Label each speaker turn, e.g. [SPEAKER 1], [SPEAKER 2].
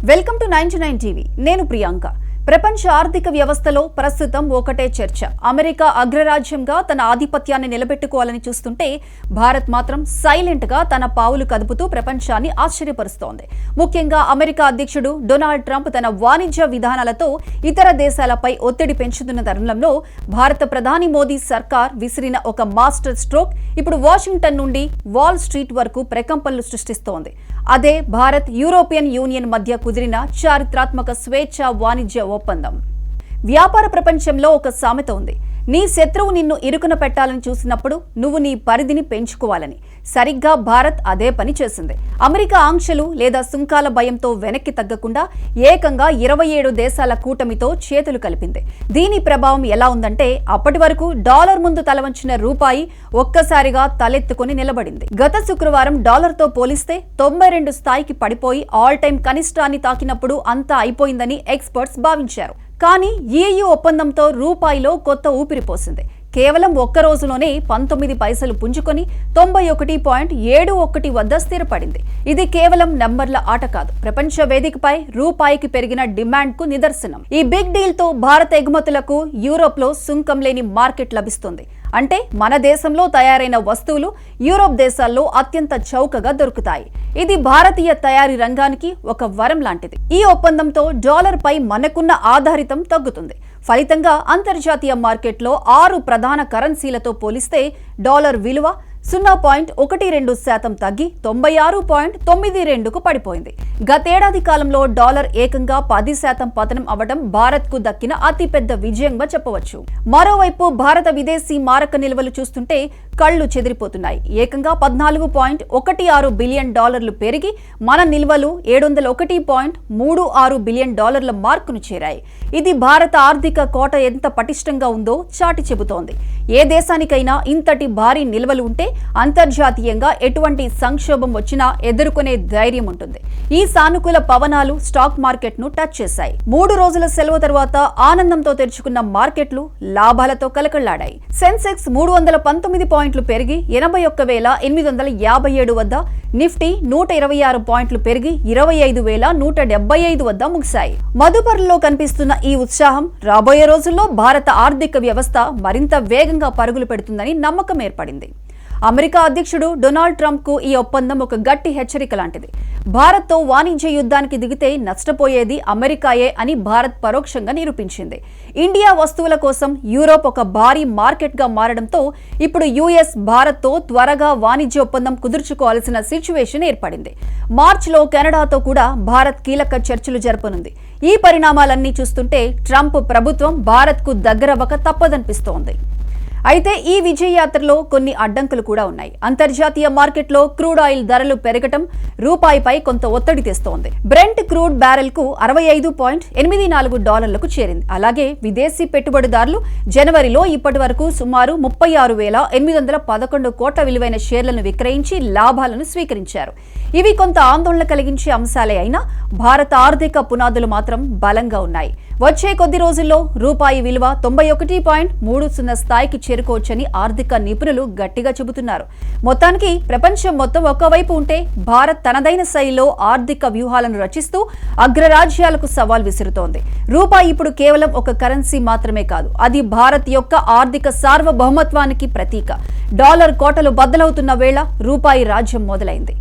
[SPEAKER 1] Welcome to 99 TV. నేను ప్రియాంక. ప్రపంచ ఆర్థిక వ్యవస్థలో ప్రస్తుతం ఒకటే చర్చ. అమెరికా అగ్రరాజ్యంగా తన ఆధిపత్యాన్ని నిలబెట్టుకోవాలని చూస్తుంటే భారత్ మాత్రం సైలెంట్ గా తన పావులు కదుపుతూ ప్రపంచాన్ని ఆశ్చర్యపరుస్తోంది. ముఖ్యంగా అమెరికా అధ్యక్షుడు డొనాల్డ్ ట్రంప్ తన వాణిజ్య విధానాలతో ఇతర దేశాలపై ఒత్తిడి పెంచుతున్న తరుణంలో భారత ప్రధాని మోదీ సర్కార్ విసిరిన ఒక మాస్టర్ స్ట్రోక్ ఇప్పుడు వాషింగ్టన్ నుండి వాల్ స్ట్రీట్ వరకు ప్రకంపనలు సృష్టిస్తోంది. అదే భారత్ యూరోపియన్ యూనియన్ మధ్య కుదిరిన చారిత్రాత్మక స్వేచ్ఛ వాణిజ్య ఒప్పందం. వ్యాపార ప్రపంచంలో ఒక సామెత ఉంది, నీ శత్రువు నిన్ను ఇరుకున పెట్టాలని చూసినప్పుడు నువ్వు నీ పరిధిని పెంచుకోవాలని. సరిగ్గా భారత్ అదే పని చేసింది. అమెరికా ఆంక్షలు లేదా సుంకాల భయంతో వెనక్కి తగ్గకుండా ఏకంగా 27 దేశాల కూటమితో చేతులు కలిపింది. దీని ప్రభావం ఎలా ఉందంటే అప్పటి వరకు డాలర్ ముందు తలవంచిన రూపాయి ఒక్కసారిగా తలెత్తుకుని నిలబడింది. గత శుక్రవారం డాలర్తో పోలిస్తే 92 స్థాయికి పడిపోయి ఆల్ టైం కనిష్టాన్ని తాకినప్పుడు అంతా అయిపోయిందని ఎక్స్పర్ట్స్ భావించారు. కానీ EU ఒప్పందంతో రూపాయిలో కొత్త ఊపిరి పోసింది. కేవలం ఒక్క రోజులోనే 19 పైసలు పుంజుకొని 91.71 వద్ద స్థిరపడింది. ఇది కేవలం నంబర్ల ఆట కాదు, ప్రపంచ వేదికపై రూపాయికి పెరిగిన డిమాండ్ కు నిదర్శనం. ఈ బిగ్ డీల్ తో భారత ఎగుమతులకు యూరోప్ లో సుంకం లేని మార్కెట్ లభిస్తుంది. అంటే మన దేశంలో తయారైన వస్తువులు యూరోప్ దేశాల్లో అత్యంత చౌకగా దొరుకుతాయి. ఇది భారతీయ తయారీ రంగానికి ఒక వరం లాంటిది. ఈ ఒప్పందంతో డాలర్ పై మనకున్న ఆధారితం తగ్గుతుంది. ఫలితంగా అంతర్జాతీయ మార్కెట్లో 6 ప్రధాన కరెన్సీలతో పోలిస్తే డాలర్ విలువ 0.12% తగ్గి 96.92కు పడిపోయింది. గతేడాది కాలంలో డాలర్ ఏకంగా 10% పతనం అవ్వడం భారత్ కు దక్కిన అతిపెద్ద విజయంగా చెప్పవచ్చు. మరోవైపు భారత విదేశీ మారక నిల్వలు చూస్తుంటే కళ్లు చెదిరిపోతున్నాయి. ఏకంగా 14.16 బిలియన్ డాలర్లు పెరిగి మన నిల్వలు 701.36 బిలియన్ డాలర్ల మార్కును చేరాయి. ఇది భారత ఆర్థిక కోట ఎంత పటిష్టంగా ఉందో చాటి చెబుతోంది. ఏ దేశానికైనా ఇంతటి భారీ నిల్వలు ఉంటే అంతర్జాతీయంగా ఎటువంటి సంక్షోభం వచ్చినా ఎదుర్కొనే ధైర్యం ఉంటుంది. ఈ సానుకూల పవనాలు స్టాక్ మార్కెట్ ను టచ్ చేశాయి. 3 రోజుల సెలవు తర్వాత ఆనందంతో తెరుచుకున్న మార్కెట్లు లాభాలతో కలకళ్లాడాయి. సెన్సెక్స్ 319 పాయింట్లు పెరిగి 81,857 వద్ద, నిఫ్టీ 126 పాయింట్లు పెరిగి 25,175 వద్ద ముగిశాయి. మదుపరులో కనిపిస్తున్న ఈ ఉత్సాహం రాబోయే రోజుల్లో భారత ఆర్థిక వ్యవస్థ మరింత వేగంగా పరుగులు పెడుతుందని నమ్మకం ఏర్పడింది. అమెరికా అధ్యక్షుడు డొనాల్డ్ ట్రంప్ కు ఈ ఒప్పందం ఒక గట్టి హెచ్చరిక లాంటిది. భారత్ తో వాణిజ్య యుద్ధానికి దిగితే నష్టపోయేది అమెరికాయే అని భారత్ పరోక్షంగా నిరూపించింది. ఇండియా వస్తువుల కోసం యూరోప్ ఒక భారీ మార్కెట్ గా మారడంతో ఇప్పుడు యుఎస్ భారత్ తో త్వరగా వాణిజ్య ఒప్పందం కుదుర్చుకోవాల్సిన సిచ్యువేషన్ ఏర్పడింది. మార్చిలో కెనడాతో కూడా భారత్ కీలక చర్చలు జరపనుంది. ఈ పరిణామాలన్నీ చూస్తుంటే ట్రంప్ ప్రభుత్వం భారత్ కు దగ్గరవ్వక తప్పదనిపిస్తోంది. అయితే ఈ విజయ యాత్రలో కొన్ని అడ్డంకులు కూడా ఉన్నాయి. అంతర్జాతీయ మార్కెట్లో క్రూడ్ ఆయిల్ ధరలు పెరగటం రూపాయిపై కొంత ఒత్తిడి తెస్తోంది. బ్రెంట్ క్రూడ్ బ్యారెల్ కు 65.84 డాలర్లకు చేరింది. అలాగే విదేశీ పెట్టుబడిదారులు జనవరిలో ఇప్పటి వరకు సుమారు 36,811 కోట్ల విలువైన షేర్లను విక్రయించి లాభాలను స్వీకరించారు. ఇవి కొంత ఆందోళన కలిగించే అంశాలే అయినా భారత ఆర్థిక పునాదులు మాత్రం బలంగా ఉన్నాయి. వచ్చే కొద్ది రోజుల్లో రూపాయి విలువ 91.30 స్థాయికి చేరుకోవచ్చని ఆర్థిక నిపుణులు గట్టిగా చెబుతున్నారు. మొత్తానికి ప్రపంచం మొత్తం ఒకవైపు ఉంటే భారత్ తనదైన శైలిలో ఆర్థిక వ్యూహాలను రచిస్తూ అగ్రరాజ్యాలకు సవాల్ విసురుతోంది. రూపాయి ఇప్పుడు కేవలం ఒక కరెన్సీ మాత్రమే కాదు, అది భారత్ యొక్క ఆర్థిక సార్వభౌమత్వానికి ప్రతీక. డాలర్ కోటలు బద్దలవుతున్న వేళ రూపాయి రాజ్యం మొదలైంది.